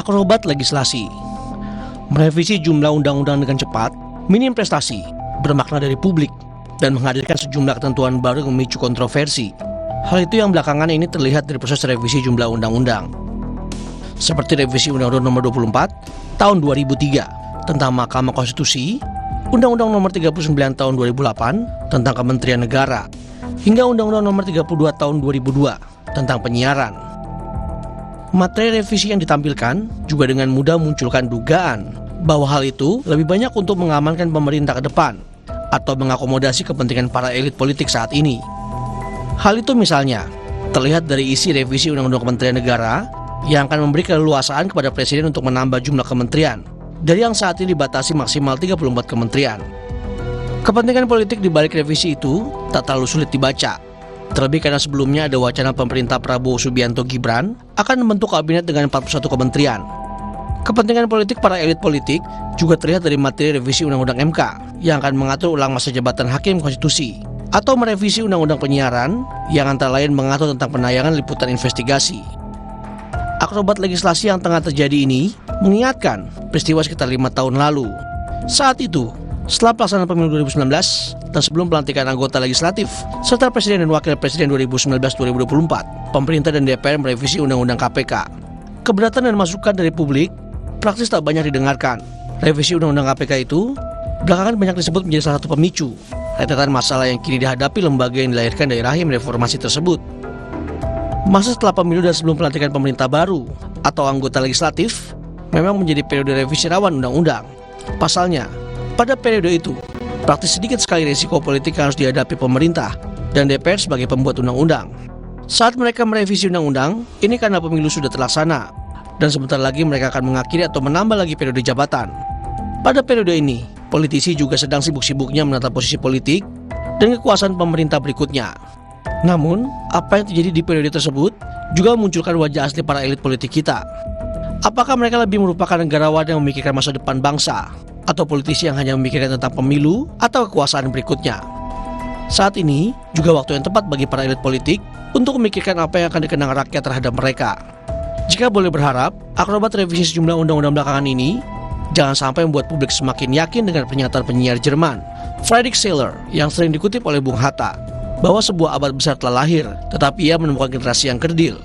Akrobat legislasi. Merevisi jumlah undang-undang dengan cepat, minim prestasi, bermakna dari publik, dan menghadirkan sejumlah ketentuan baru yang memicu kontroversi. Hal itu yang belakangan ini terlihat dari proses revisi jumlah undang-undang. Seperti revisi Undang-Undang Nomor 24 Tahun 2003 tentang Mahkamah Konstitusi, Undang-Undang Nomor 39 Tahun 2008 tentang Kementerian Negara, hingga Undang-Undang Nomor 32 Tahun 2002 tentang penyiaran. Materi revisi yang ditampilkan juga dengan mudah memunculkan dugaan bahwa hal itu lebih banyak untuk mengamankan pemerintah ke depan atau mengakomodasi kepentingan para elit politik saat ini. Hal itu misalnya terlihat dari isi revisi Undang-Undang Kementerian Negara yang akan memberi keleluasaan kepada Presiden untuk menambah jumlah kementerian dari yang saat ini dibatasi maksimal 34 kementerian. Kepentingan politik di balik revisi itu tak terlalu sulit dibaca. Terlebih karena sebelumnya ada wacana pemerintah Prabowo Subianto Gibran akan membentuk kabinet dengan 41 kementerian. Kepentingan politik para elit politik juga terlihat dari materi revisi Undang-Undang MK yang akan mengatur ulang masa jabatan Hakim Konstitusi, atau merevisi Undang-Undang Penyiaran yang antara lain mengatur tentang penayangan liputan investigasi. Akrobat legislasi yang tengah terjadi ini mengingatkan peristiwa sekitar 5 tahun lalu. Saat itu, setelah pelaksanaan pemilu 2019 dan sebelum pelantikan anggota legislatif serta presiden dan wakil presiden 2019-2024, pemerintah dan DPR merevisi Undang-Undang KPK. Keberatan dan masukan dari publik praktis tak banyak didengarkan. Revisi Undang-Undang KPK itu belakangan banyak disebut menjadi salah satu pemicu rentetan masalah yang kini dihadapi lembaga yang dilahirkan dari rahim reformasi tersebut. Masa setelah pemilu dan sebelum pelantikan pemerintah baru atau anggota legislatif memang menjadi periode revisi rawan undang-undang. Pasalnya, pada periode itu, praktis sedikit sekali risiko politik yang harus dihadapi pemerintah dan DPR sebagai pembuat undang-undang. Saat mereka merevisi undang-undang, ini karena pemilu sudah terlaksana, dan sebentar lagi mereka akan mengakhiri atau menambah lagi periode jabatan. Pada periode ini, politisi juga sedang sibuk-sibuknya menata posisi politik dan kekuasaan pemerintah berikutnya. Namun, apa yang terjadi di periode tersebut juga memunculkan wajah asli para elit politik kita. Apakah mereka lebih merupakan negarawan yang memikirkan masa depan bangsa, atau politisi yang hanya memikirkan tentang pemilu atau kekuasaan berikutnya? Saat ini juga waktu yang tepat bagi para elit politik untuk memikirkan apa yang akan dikenang rakyat terhadap mereka. Jika boleh berharap, akrobat revisi sejumlah undang-undang belakangan ini jangan sampai membuat publik semakin yakin dengan pernyataan penyiar Jerman, Friedrich Schiller, yang sering dikutip oleh Bung Hatta, bahwa sebuah abad besar telah lahir, tetapi ia menemukan generasi yang kerdil.